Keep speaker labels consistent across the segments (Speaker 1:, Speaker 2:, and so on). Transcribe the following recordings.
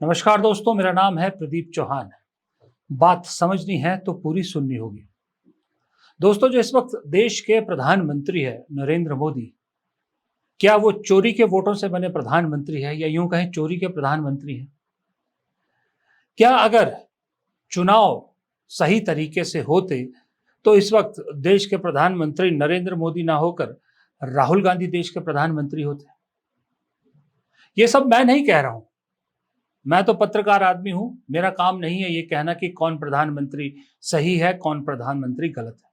Speaker 1: नमस्कार दोस्तों, मेरा नाम है प्रदीप चौहान। बात समझनी है तो पूरी सुननी होगी। दोस्तों, जो इस वक्त देश के प्रधानमंत्री है नरेंद्र मोदी, क्या वो चोरी के वोटों से बने प्रधानमंत्री है या यूं कहें चोरी के प्रधानमंत्री हैं? क्या अगर चुनाव सही तरीके से होते तो इस वक्त देश के प्रधानमंत्री नरेंद्र मोदी ना होकर राहुल गांधी देश के प्रधानमंत्री होते? ये सब मैं नहीं कह रहा हूं। मैं तो पत्रकार आदमी हूं। मेरा काम नहीं है ये कहना कि कौन प्रधानमंत्री सही है, कौन प्रधानमंत्री गलत है।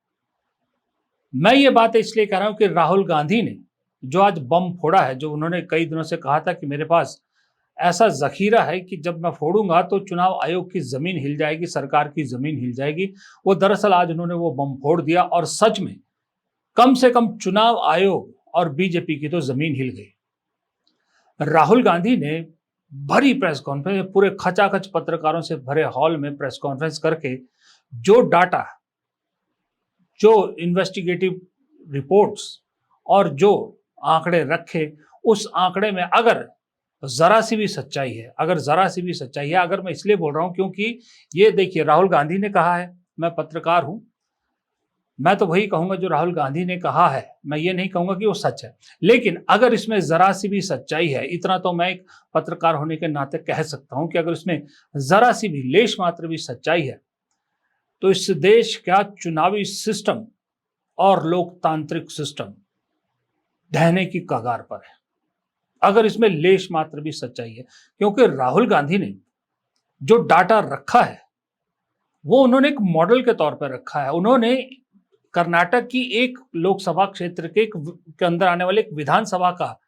Speaker 1: मैं ये बात इसलिए कह रहा हूं कि राहुल गांधी ने जो आज बम फोड़ा है, जो उन्होंने कई दिनों से कहा था कि मेरे पास ऐसा जखीरा है कि जब मैं फोड़ूंगा तो चुनाव आयोग की जमीन हिल जाएगी, सरकार की जमीन हिल जाएगी। वो दरअसल आज उन्होंने वो बम फोड़ दिया और सच में कम से कम चुनाव आयोग और बीजेपी की तो जमीन हिल गई। राहुल गांधी ने भरी प्रेस कॉन्फ्रेंस, पूरे खचाखच पत्रकारों से भरे हॉल में प्रेस कॉन्फ्रेंस करके जो डाटा, जो इन्वेस्टिगेटिव रिपोर्ट्स और जो आंकड़े रखे, उस आंकड़े में अगर जरा सी भी सच्चाई है, अगर मैं इसलिए बोल रहा हूं क्योंकि ये देखिए, राहुल गांधी ने कहा है, मैं पत्रकार हूं, मैं तो वही कहूंगा जो राहुल गांधी ने कहा है, मैं ये नहीं कहूंगा कि वो सच है। लेकिन अगर इसमें जरा सी भी सच्चाई है, इतना तो मैं एक पत्रकार होने के नाते कह सकता हूं कि अगर इसमें जरा सी भी लेश मात्र भी सच्चाई है तो इस देश का चुनावी सिस्टम और लोकतांत्रिक सिस्टम ढहने की कगार पर है, अगर इसमें लेश मात्र भी सच्चाई है। क्योंकि राहुल गांधी ने जो डाटा रखा है वो उन्होंने एक मॉडल के तौर पर रखा है। उन्होंने कर्नाटक की एक लोकसभा क्षेत्र के अंदर आने वाले एक विधानसभा का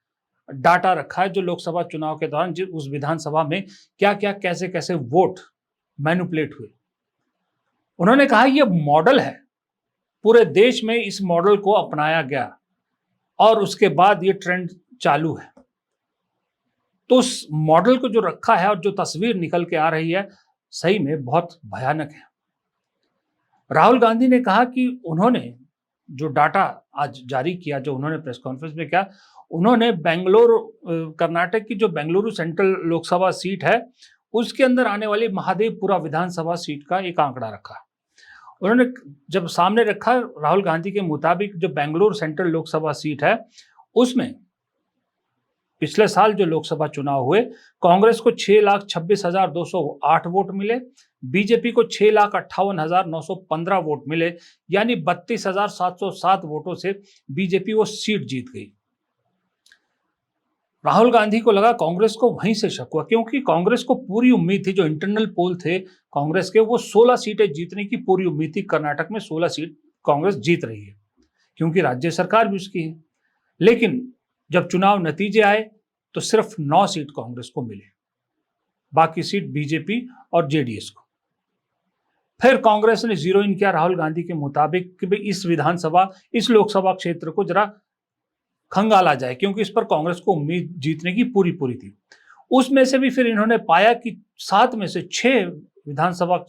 Speaker 1: डाटा रखा है, जो लोकसभा चुनाव के दौरान उस विधानसभा में क्या क्या कैसे कैसे वोट मैनिपुलेट हुए। उन्होंने कहा यह मॉडल है, पूरे देश में इस मॉडल को अपनाया गया और उसके बाद ये ट्रेंड चालू है। तो उस मॉडल को जो रखा है और जो तस्वीर निकल के आ रही है, सही में बहुत भयानक है। राहुल गांधी ने कहा कि उन्होंने जो डाटा आज जारी किया, जो उन्होंने प्रेस कॉन्फ्रेंस में किया, उन्होंने कर्नाटक की जो बेंगलुरु सेंट्रल लोकसभा सीट है, उसके अंदर आने वाली महादेवपुरा विधानसभा सीट का एक आंकड़ा रखा। उन्होंने जब सामने रखा, राहुल गांधी के मुताबिक जो बेंगलुरु सेंट्रल लोकसभा सीट है, उसमें पिछले साल जो लोकसभा चुनाव हुए, कांग्रेस को 6,26,208 वोट मिले, बीजेपी को 6,58,915 वोट मिले, यानी 32,707 वोटों से बीजेपी वो सीट जीत गई। राहुल गांधी को लगा, कांग्रेस को वहीं से शक हुआ, क्योंकि कांग्रेस को पूरी उम्मीद थी, जो इंटरनल पोल थे कांग्रेस के, वो 16 सीटें जीतने की पूरी उम्मीद थी। कर्नाटक में 16 सीट कांग्रेस जीत रही है क्योंकि राज्य सरकार भी उसकी है। लेकिन जब चुनाव नतीजे आए तो सिर्फ 9 सीट कांग्रेस को मिले, बाकी सीट बीजेपी और जेडीएस को। फिर कांग्रेस ने जीरो इन किया राहुल गांधी के मुताबिक कि भाई इस लोकसभा क्षेत्र को जरा खंगाला जाए, क्योंकि इस पर कांग्रेस को उम्मीद जीतने की पूरी पूरी थी। उसमें से भी फिर इन्होंने पाया कि 7 में से 6 विधानसभा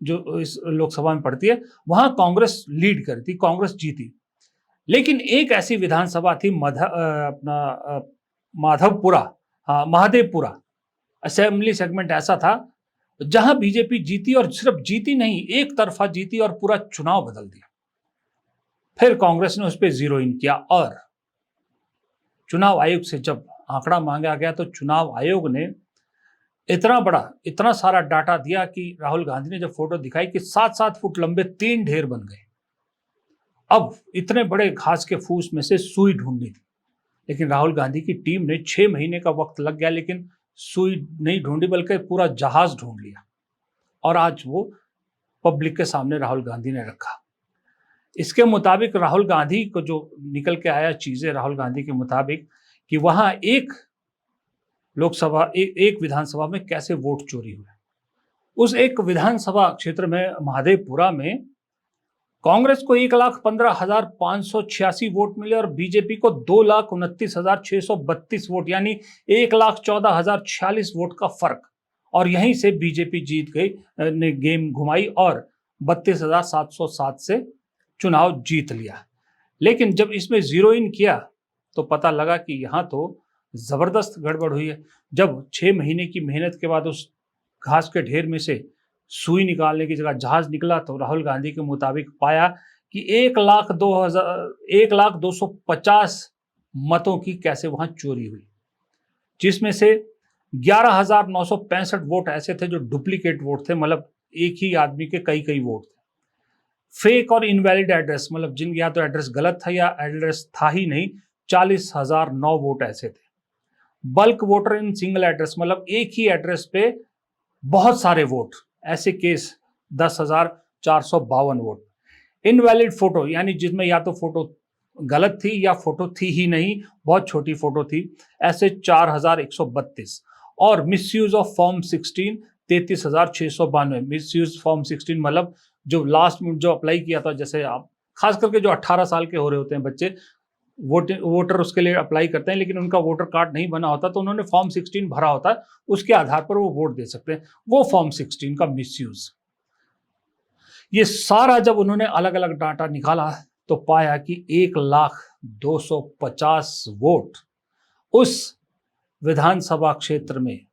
Speaker 1: जो इस लोकसभा में पड़ती है, वहां कांग्रेस लीड करती, कांग्रेस जीती। लेकिन एक ऐसी विधानसभा थी महादेवपुरा असेंबली सेगमेंट ऐसा था जहां बीजेपी जीती, और सिर्फ जीती नहीं, एक तरफा जीती और पूरा चुनाव बदल दिया। फिर कांग्रेस ने उस पर जीरो इन किया और चुनाव आयोग से जब आंकड़ा मांगा गया तो चुनाव आयोग ने इतना सारा डाटा दिया कि राहुल गांधी ने जब फोटो दिखाई कि 7-7 फुट लंबे 3 ढेर बन गए। अब इतने बड़े घास के फूस में से सुई ढूंढनी थी, लेकिन राहुल गांधी की टीम ने 6 महीने का वक्त लग गया, लेकिन सुई नहीं ढूंढी बल्कि पूरा जहाज ढूंढ लिया और आज वो पब्लिक के सामने राहुल गांधी ने रखा। इसके मुताबिक राहुल गांधी को जो निकल के आया चीजें, राहुल गांधी के मुताबिक कि वहां एक विधानसभा में कैसे वोट चोरी हुए। उस एक विधानसभा क्षेत्र में महादेवपुरा में कांग्रेस को 1,15,586 वोट मिले और बीजेपी को 2,29,632 वोट, यानी 1,14,046 वोट का फर्क। और यहीं से बीजेपी जीत गई, ने गेम घुमाई और 32,707 से चुनाव जीत लिया। लेकिन जब इसमें जीरो इन किया तो पता लगा कि यहां तो जबरदस्त गड़बड़ हुई है। जब 6 महीने की मेहनत के बाद उस घास के ढेर में से सुई निकालने की जगह जहाज निकला, तो राहुल गांधी के मुताबिक पाया कि 1,0250 मतों की कैसे वहां चोरी हुई, जिसमें से 11,965 वोट ऐसे थे जो डुप्लीकेट वोट थे, मतलब एक ही आदमी के कई कई वोट थे। फेक और इनवैलिड एड्रेस, मतलब जिन या तो एड्रेस गलत था या एड्रेस था ही नहीं, 40,009 वोट ऐसे थे। Bulk voter in single address, मतलब एक ही एड्रेस पे बहुत सारे वोट, ऐसे केस 10,452 वोट। इनवैलिड फोटो, यानी जिसमें या तो फोटो गलत थी या फोटो थी ही नहीं, बहुत छोटी फोटो थी, ऐसे 4,132। और misuse of form 16 33,692। Misuse form 16 मतलब जो लास्ट में जो अप्लाई किया था, जैसे आप खास करके जो 18 साल के हो रहे होते हैं बच्चे, वोटर उसके लिए अप्लाई करते हैं, लेकिन उनका वोटर कार्ड नहीं बना होता, तो उन्होंने फॉर्म 16 भरा होता है, उसके आधार पर वो वोट दे सकते हैं। वो फॉर्म 16 का मिसयूज, ये सारा जब उन्होंने अलग अलग डाटा निकाला तो पाया कि 1,0250 वोट उस विधानसभा क्षेत्र में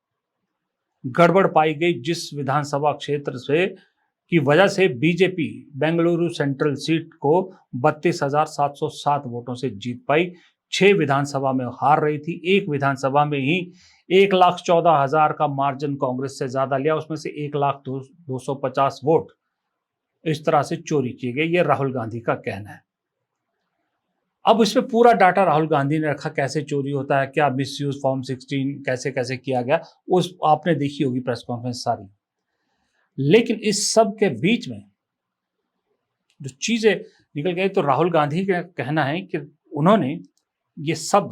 Speaker 1: गड़बड़ पाई गई, जिस विधानसभा क्षेत्र से की वजह से बीजेपी बेंगलुरु सेंट्रल सीट को 32,707 वोटों से जीत पाई। 6 विधानसभा में हार रही थी, एक विधानसभा में ही 1,14,000 का मार्जिन कांग्रेस से ज्यादा लिया, उसमें से 1,0250 वोट इस तरह से चोरी किए गए, ये राहुल गांधी का कहना है। अब इसमें पूरा डाटा राहुल गांधी ने रखा, कैसे चोरी होता है, क्या मिसयूज फॉर्म 16 कैसे कैसे किया गया, उस आपने देखी होगी प्रेस कॉन्फ्रेंस सारी। लेकिन इस सब के बीच में जो चीजें निकल गई, तो राहुल गांधी का कहना है कि उन्होंने ये सब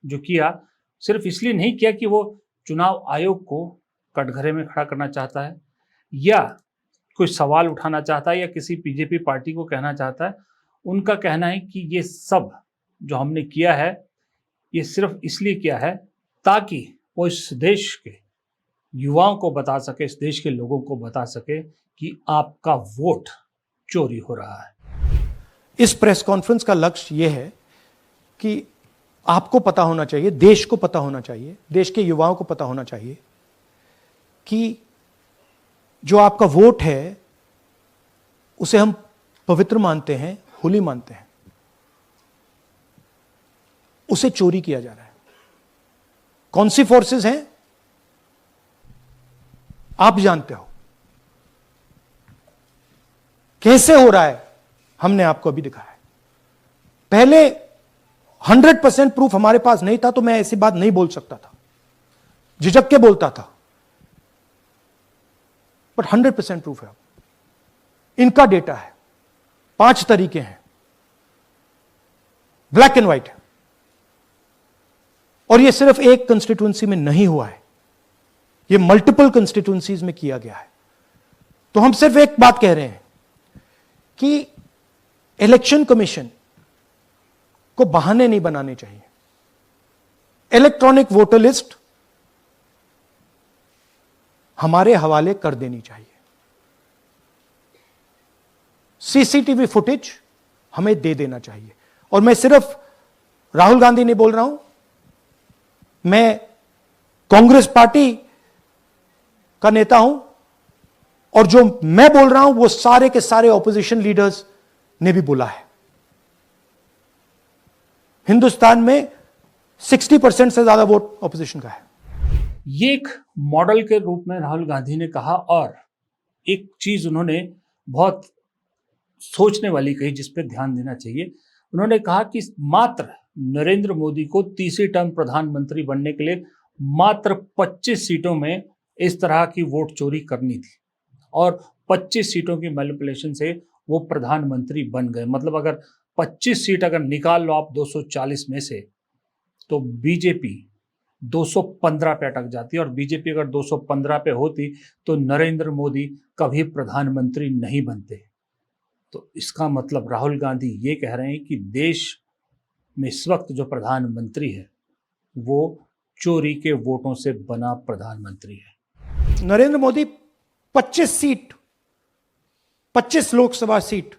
Speaker 1: जो किया सिर्फ इसलिए नहीं किया कि वो चुनाव आयोग को कटघरे में खड़ा करना चाहता है या कोई सवाल उठाना चाहता है या किसी बीजेपी पार्टी को कहना चाहता है। उनका कहना है कि ये सब जो हमने किया है, ये सिर्फ इसलिए किया है ताकि वो इस देश के युवाओं को बता सके, इस देश के लोगों को बता सके कि आपका वोट चोरी हो रहा है।
Speaker 2: इस प्रेस कॉन्फ्रेंस का लक्ष्य यह है कि आपको पता होना चाहिए, देश को पता होना चाहिए, देश के युवाओं को पता होना चाहिए कि जो आपका वोट है उसे हम पवित्र मानते हैं, होली मानते हैं, उसे चोरी किया जा रहा है। कौन सी फोर्सेस हैं आप जानते हो, कैसे हो रहा है हमने आपको अभी दिखाया है। पहले 100% प्रूफ हमारे पास नहीं था तो मैं ऐसी बात नहीं बोल सकता था, झिझक के बोलता था, बट 100% प्रूफ है। इनका डेटा है, 5 तरीके हैं, ब्लैक एंड व्हाइट है, और यह सिर्फ एक कंस्टिट्यूएंसी में नहीं हुआ है, यह मल्टीपल कंस्टिट्यूएंसीज में किया गया है। तो हम सिर्फ एक बात कह रहे हैं कि इलेक्शन कमीशन को बहाने नहीं बनाने चाहिए। इलेक्ट्रॉनिक वोटर लिस्ट हमारे हवाले कर देनी चाहिए। सीसीटीवी फुटेज हमें दे देना चाहिए। और मैं सिर्फ राहुल गांधी नहीं बोल रहा हूं, मैं कांग्रेस पार्टी का नेता हूं, और जो मैं बोल रहा हूं वो सारे के सारे ऑपोजिशन लीडर्स ने भी बोला है। हिंदुस्तान में 60% से ज्यादा वोट ऑपोजिशन का है।
Speaker 1: ये एक मॉडल के रूप में राहुल गांधी ने कहा, और एक चीज उन्होंने बहुत सोचने वाली कही जिस पर ध्यान देना चाहिए। उन्होंने कहा कि मात्र नरेंद्र मोदी को तीसरी टर्म प्रधानमंत्री बनने के लिए मात्र 25 सीटों में इस तरह की वोट चोरी करनी थी, और 25 सीटों की मैनिपुलेशन से वो प्रधानमंत्री बन गए। मतलब अगर 25 सीट अगर निकाल लो आप 240 में से, तो बीजेपी 215 पे अटक जाती, और बीजेपी अगर 215 पे होती तो नरेंद्र मोदी कभी प्रधानमंत्री नहीं बनते। तो इसका मतलब राहुल गांधी ये कह रहे हैं कि देश में इस वक्त जो प्रधानमंत्री है वो चोरी के वोटों से बना प्रधानमंत्री है।
Speaker 2: नरेंद्र मोदी 25 लोकसभा सीट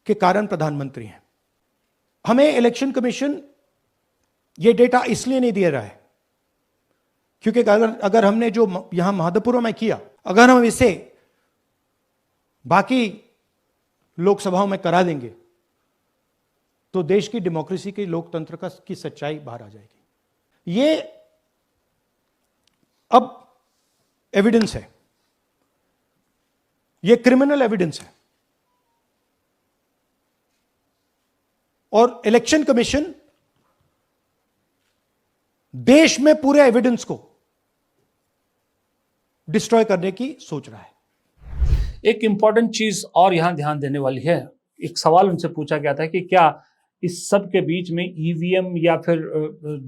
Speaker 2: के कारण प्रधानमंत्री हैं। हमें इलेक्शन कमीशन ये डेटा इसलिए नहीं दे रहा है क्योंकि अगर हमने जो यहां महादपुरों में किया, अगर हम इसे बाकी लोकसभाओं में करा देंगे तो देश की डेमोक्रेसी की, लोकतंत्र की सच्चाई बाहर आ जाएगी। ये अब एविडेंस है, ये क्रिमिनल एविडेंस है। और इलेक्शन कमीशन देश में पूरे एविडेंस को डिस्ट्रॉय करने की सोच रहा है।
Speaker 1: एक इंपॉर्टेंट चीज और यहां ध्यान देने वाली है। एक सवाल उनसे पूछा गया था कि क्या इस सब के बीच में ईवीएम या फिर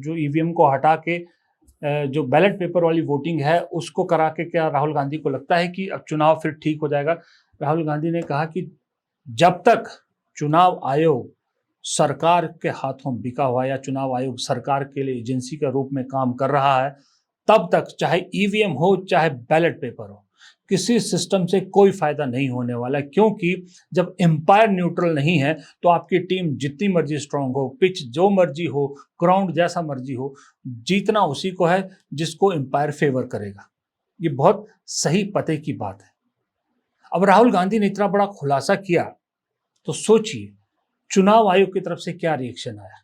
Speaker 1: जो ईवीएम को हटा के जो बैलेट पेपर वाली वोटिंग है उसको करा के क्या राहुल गांधी को लगता है कि अब चुनाव फिर ठीक हो जाएगा। राहुल गांधी ने कहा कि जब तक चुनाव आयोग सरकार के हाथों बिका हुआ या चुनाव आयोग सरकार के लिए एजेंसी के रूप में काम कर रहा है, तब तक चाहे ईवीएम हो चाहे बैलेट पेपर हो, किसी सिस्टम से कोई फायदा नहीं होने वाला है। क्योंकि जब एम्पायर न्यूट्रल नहीं है तो आपकी टीम जितनी मर्जी स्ट्रांग हो, पिच जो मर्जी हो, ग्राउंड जैसा मर्जी हो, जीतना उसी को है जिसको एम्पायर फेवर करेगा। ये बहुत सही पते की बात है। अब राहुल गांधी ने इतना बड़ा खुलासा किया तो सोचिए चुनाव आयोग की तरफ से क्या रिएक्शन आया।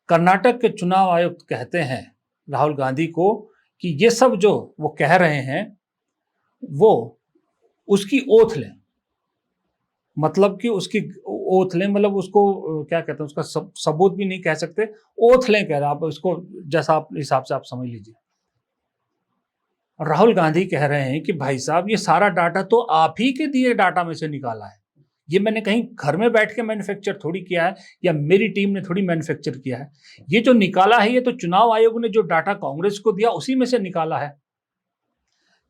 Speaker 1: कर्नाटक के चुनाव आयुक्त कहते हैं राहुल गांधी को कि ये सब जो वो कह रहे हैं वो उसकी ओथ लें, मतलब कि उसकी ओथ लें, मतलब उसको क्या कहते हैं, उसका सबूत भी नहीं कह सकते, ओथ लें कह रहे हैं आप इसको, जैसा आप हिसाब से आप समझ लीजिए। राहुल गांधी कह रहे हैं कि भाई साहब ये सारा डाटा तो आप ही के दिए डाटा में से निकाला है, ये मैंने कहीं घर में बैठ के मैन्युफैक्चर थोड़ी किया है या मेरी टीम ने थोड़ी मैन्युफैक्चर किया है। ये जो निकाला है ये तो चुनाव आयोग ने जो डाटा कांग्रेस को दिया उसी में से निकाला है।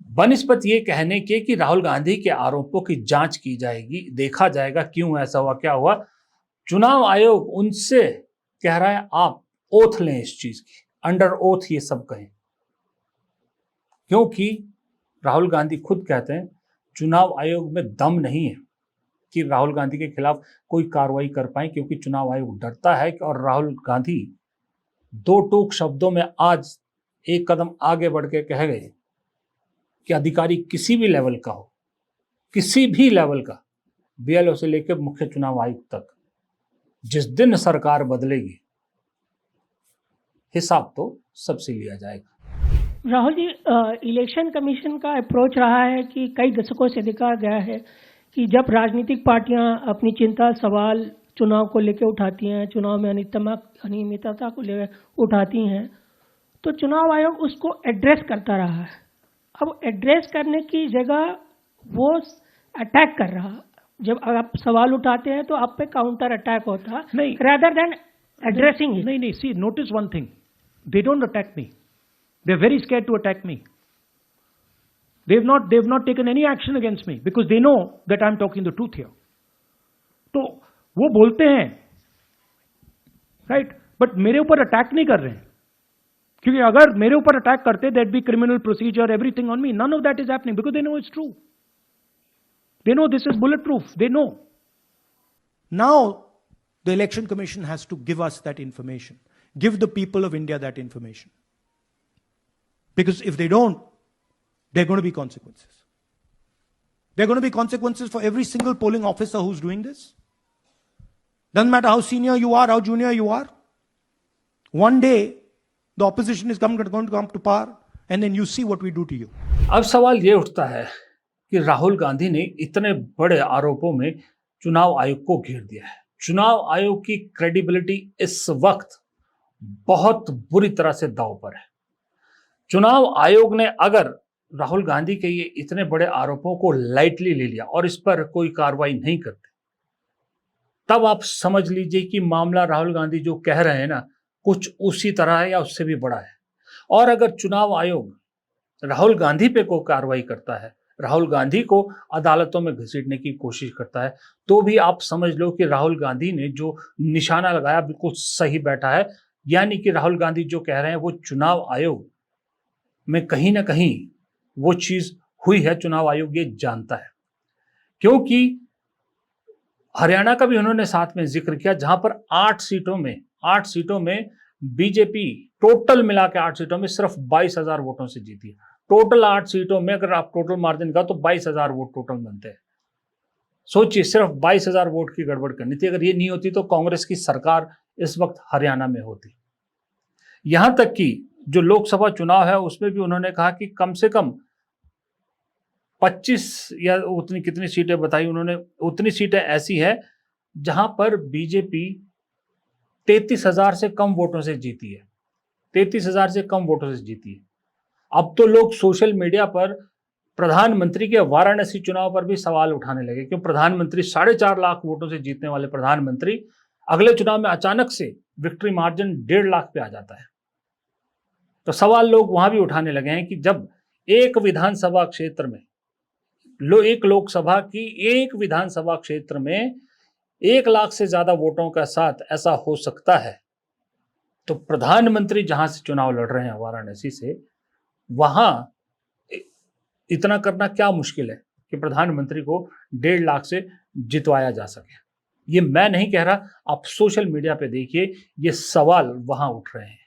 Speaker 1: बनिस्बत ये कहने के कि राहुल गांधी के आरोपों की जांच की जाएगी, देखा जाएगा क्यों ऐसा हुआ, क्या हुआ, चुनाव आयोग उनसे कह रहा है आप ओथ लें इस चीज की, अंडर ओथ ये सब कहें। क्योंकि राहुल गांधी खुद कहते हैं चुनाव आयोग में दम नहीं है कि राहुल गांधी के खिलाफ कोई कार्रवाई कर पाए, क्योंकि चुनाव आयोग डरता है। और राहुल गांधी दो टूक शब्दों में आज एक कदम आगे बढ़ के कह गए कि अधिकारी किसी भी लेवल का हो, किसी भी लेवल का, बीएलओ से लेकर मुख्य चुनाव आयुक्त तक, जिस दिन सरकार बदलेगी हिसाब तो सबसे लिया जाएगा।
Speaker 3: राहुल जी, इलेक्शन कमीशन का अप्रोच रहा है कि कई दशकों से देखा गया है कि जब राजनीतिक पार्टियां अपनी चिंता सवाल चुनाव को लेकर उठाती हैं, चुनाव में अनियमितता को लेकर उठाती हैं, तो चुनाव आयोग उसको एड्रेस करता रहा है। अब एड्रेस करने की जगह वो अटैक कर रहा। जब आप सवाल उठाते हैं तो आप पे काउंटर अटैक होता
Speaker 4: नहीं,
Speaker 3: rather than addressing it.
Speaker 4: नहीं, see, notice one thing. They don't attack me. They're very scared to attack me. They've not taken any action against me because they know that I'm talking the truth here. तो वो बोलते हैं, right? But मेरे ऊपर attack नहीं कर रहे हैं, क्योंकि अगर मेरे ऊपर अटैक करते there'd be criminal procedure, everything on me. None of that is happening because they know it's true. They know this is bulletproof. They know.
Speaker 2: Now, the Election Commission has to give us that information. Give the people of India that information. Because if they don't, there are going to be consequences. There are going to be consequences for every single polling officer who's doing this. Doesn't matter how senior you are, how junior you are. One day, the opposition is going to come to power, and then you see what we do to you.
Speaker 1: अब सवाल ये उठता है कि राहुल गांधी ने इतने बड़े आरोपों में चुनाव आयोग को घेर दिया है। चुनाव आयोग की क्रेडिबिलिटी इस वक्त बहुत बुरी तरह से दांव पर है। चुनाव आयोग ने अगर राहुल गांधी के ये इतने बड़े आरोपों को लाइटली ले लिया और इस पर कोई कार्रवाई नहीं करते, तब आप समझ लीजिए कि मामला राहुल गांधी जो कह रहे हैं ना, कुछ उसी तरह है या उससे भी बड़ा है। और अगर चुनाव आयोग राहुल गांधी पे कोई कार्रवाई करता है, राहुल गांधी को अदालतों में घसीटने की कोशिश करता है, तो भी आप समझ लो कि राहुल गांधी ने जो निशाना लगाया बिल्कुल सही बैठा है। यानी कि राहुल गांधी जो कह रहे हैं वो चुनाव आयोग में कहीं ना कहीं वो चीज हुई है, चुनाव आयोग ये जानता है। क्योंकि हरियाणा का भी उन्होंने साथ में जिक्र किया, जहां पर 8 सीटों में बीजेपी टोटल मिला के 8 सीटों में सिर्फ 22,000 वोटों से जीती है। टोटल 8 सीटों में अगर आप टोटल मार्जिन का तो 22,000 वोट टोटल बनते हैं। सोचिए, सिर्फ 22,000 वोट की गड़बड़ करनी थी। अगर ये नहीं होती तो कांग्रेस की सरकार इस वक्त हरियाणा में होती। यहां तक कि जो लोकसभा चुनाव है उसमें भी उन्होंने कहा कि कम से कम 25 या उतनी कितनी सीटें बताई उन्होंने, उतनी सीटें ऐसी है जहां पर बीजेपी 33,000 से कम वोटों से जीती है। 33,000 से कम वोटों से जीती है। अब तो लोग सोशल मीडिया पर प्रधानमंत्री के वाराणसी चुनाव पर भी सवाल उठाने लगे, क्यों प्रधानमंत्री 4.5 लाख वोटों से जीतने वाले प्रधानमंत्री अगले चुनाव में अचानक से विक्ट्री मार्जिन 1.5 लाख पे आ जाता है। तो सवाल लोग वहां भी उठाने लगे हैं कि जब एक विधानसभा क्षेत्र में एक लोकसभा की एक विधानसभा क्षेत्र में 1 लाख से ज्यादा वोटों का साथ ऐसा हो सकता है, तो प्रधानमंत्री जहां से चुनाव लड़ रहे हैं वाराणसी से, वहां इतना करना क्या मुश्किल है कि प्रधानमंत्री को 1.5 लाख से जितवाया जा सके। ये मैं नहीं कह रहा, आप सोशल मीडिया पे देखिए, ये सवाल वहां उठ रहे हैं।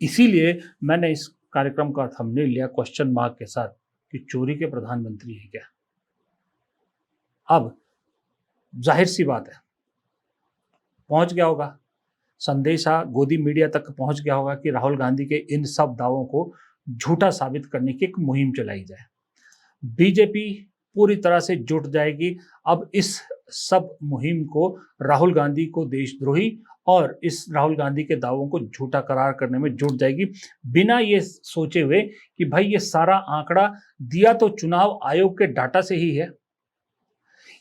Speaker 1: इसीलिए मैंने इस कार्यक्रम का थंबनेल लिया क्वेश्चन मार्क के साथ कि चोरी के प्रधानमंत्री है क्या। अब जाहिर सी बात है, पहुंच गया होगा संदेशा, गोदी मीडिया तक पहुंच गया होगा कि राहुल गांधी के इन सब दावों को झूठा साबित करने की एक मुहिम चलाई जाए। बीजेपी पूरी तरह से जुट जाएगी अब इस सब मुहिम को राहुल गांधी को देशद्रोही और इस राहुल गांधी के दावों को झूठा करार करने में जुट जाएगी, बिना ये सोचे हुए कि भाई ये सारा आंकड़ा दिया तो चुनाव आयोग के डाटा से ही है।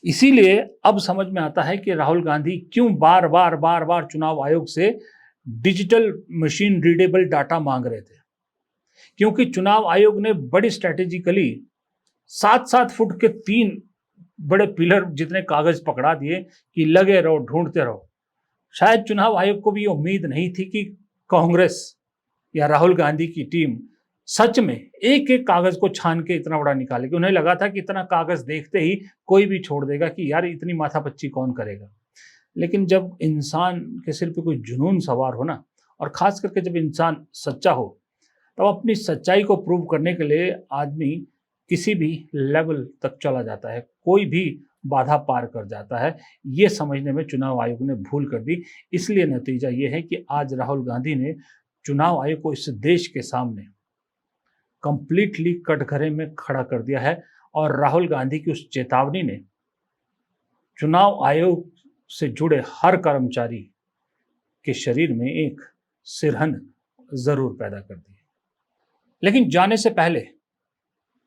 Speaker 1: इसीलिए अब समझ में आता है कि राहुल गांधी क्यों बार बार चुनाव आयोग से डिजिटल मशीन रीडेबल डाटा मांग रहे थे, क्योंकि चुनाव आयोग ने बड़ी स्ट्रेटेजिकली 7-7 फुट के 3 बड़े पिलर जितने कागज पकड़ा दिए कि लगे रहो, ढूंढते रहो। शायद चुनाव आयोग को भी ये उम्मीद नहीं थी कि कांग्रेस या राहुल गांधी की टीम सच में एक एक कागज को छान के इतना बड़ा निकालेगी। उन्हें लगा था कि इतना कागज देखते ही कोई भी छोड़ देगा कि यार इतनी माथापच्ची कौन करेगा। लेकिन जब इंसान के सिर पे कोई जुनून सवार हो ना, और खास करके जब इंसान सच्चा हो, तब अपनी सच्चाई को प्रूव करने के लिए आदमी किसी भी लेवल तक चला जाता है, कोई भी बाधा पार कर जाता है। ये समझने में चुनाव आयोग ने भूल कर दी। इसलिए नतीजा ये है कि आज राहुल गांधी ने चुनाव आयोग को इस देश के सामने कंप्लीटली कटघरे में खड़ा कर दिया है, और राहुल गांधी की उस चेतावनी ने चुनाव आयोग से जुड़े हर कर्मचारी के शरीर में एक सिरहन जरूर पैदा कर दी। लेकिन जाने से पहले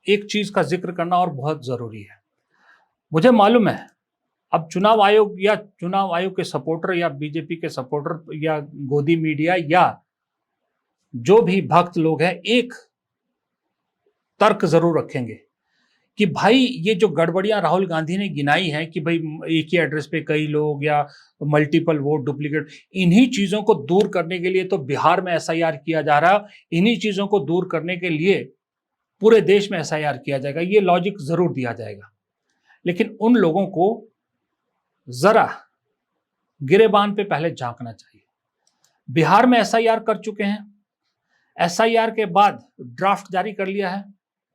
Speaker 1: एक चीज का जिक्र करना और बहुत जरूरी है। मुझे मालूम है अब चुनाव आयोग या चुनाव आयोग के सपोर्टर या बीजेपी के सपोर्टर या गोदी मीडिया या जो भी भक्त लोग हैं एक तर्क जरूर रखेंगे कि भाई ये जो गड़बड़ियां राहुल गांधी ने गिनाई हैं कि भाई एक ही एड्रेस पे कई लोग या मल्टीपल वोट डुप्लीकेट, इन्हीं चीजों को दूर करने के लिए तो बिहार में एसआईआर किया जा रहा है, इन्हीं चीजों को दूर करने के लिए पूरे देश में एसआईआर किया जाएगा, ये लॉजिक जरूर दिया जाएगा। लेकिन उन लोगों को जरा गिरेबान पे पहले झांकना चाहिए। बिहार में एसआईआर कर चुके हैं, एसआईआर के बाद ड्राफ्ट जारी कर लिया है,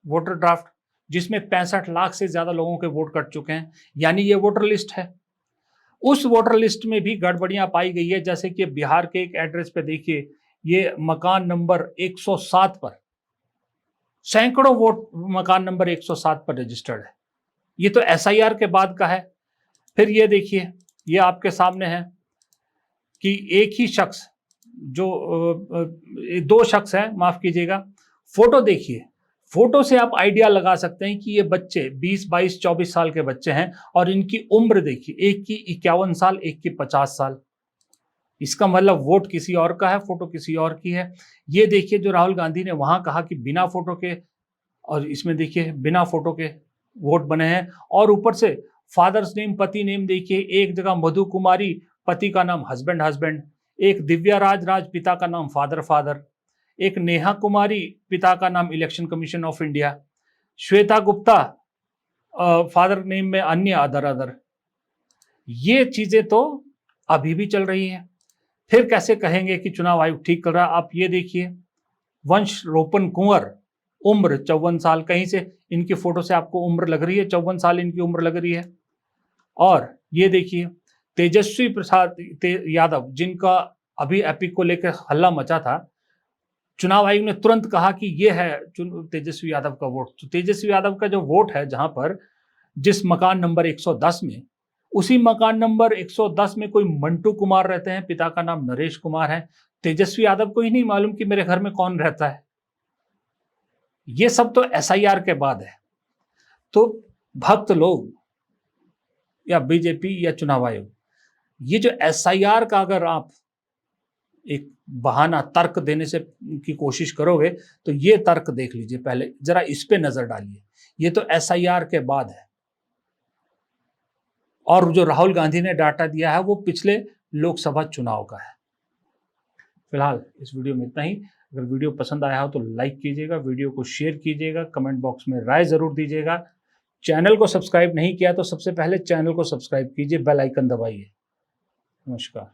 Speaker 1: वोटर ड्राफ्ट, जिसमें 65 लाख से ज्यादा लोगों के वोट कट चुके हैं, यानी ये वोटर लिस्ट है। उस वोटर लिस्ट में भी गड़बड़ियां पाई गई है, जैसे कि बिहार के एक एड्रेस पे देखिए, ये मकान नंबर 107 पर सैकड़ों वोट मकान नंबर 107 पर रजिस्टर्ड है। ये तो एसआईआर के बाद का है। फिर ये देखिए, ये आपके सामने है कि एक ही शख्स जो 2 शख्स हैं, माफ कीजिएगा, फोटो देखिए, फोटो से आप आइडिया लगा सकते हैं कि ये बच्चे 20, 22, 24 साल के बच्चे हैं, और इनकी उम्र देखिए, एक की 51 साल, एक की 50 साल। इसका मतलब वोट किसी और का है, फोटो किसी और की है। ये देखिए जो राहुल गांधी ने वहां कहा कि बिना फोटो के, और इसमें देखिए बिना फोटो के वोट बने हैं। और ऊपर से फादर्स नेम, पति नेम देखिए, एक जगह मधु कुमारी पति का नाम हस्बैंड, एक दिव्या राज पिता का नाम फादर, एक नेहा कुमारी पिता का नाम election commission of India, Shweta Gupta father name में अन्य अदर। ये चीजें तो अभी भी चल रही हैं। फिर कैसे कहेंगे कि चुनाव आयोग ठीक कर रहा है? आप ये देखिए, वंश रोपन कुंवर, उम्र 54 साल, कहीं से इनकी फोटो से आपको उम्र लग रही है, 54 साल इनकी उम्र लग रही है। और ये देखिए तेजस्वी प्रसाद यादव, जिनका अभी एपिक को लेकर हल्ला मचा था, चुनाव आयोग ने तुरंत कहा कि ये है तेजस्वी यादव का वोट। तो तेजस्वी यादव का जो वोट है, जहां पर जिस मकान नंबर 110 में, उसी मकान नंबर 110 में कोई मंटू कुमार रहते हैं, पिता का नाम नरेश कुमार है। तेजस्वी यादव को ही नहीं मालूम कि मेरे घर में कौन रहता है। ये सब तो एसआईआर के बाद है। तो भक्त लोग या बीजेपी या चुनाव आयोग, ये जो एसआईआर का अगर आप एक बहाना तर्क देने से की कोशिश करोगे, तो ये तर्क देख लीजिए, पहले जरा इस पे नजर डालिए। ये तो एसआईआर के बाद है, और जो राहुल गांधी ने डाटा दिया है वो पिछले लोकसभा चुनाव का है। फिलहाल इस वीडियो में इतना ही। अगर वीडियो पसंद आया हो तो लाइक कीजिएगा, वीडियो को शेयर कीजिएगा, कमेंट बॉक्स में राय जरूर दीजिएगा। चैनल को सब्सक्राइब नहीं किया तो सबसे पहले चैनल को सब्सक्राइब कीजिए, बेल आइकन दबाइए। नमस्कार।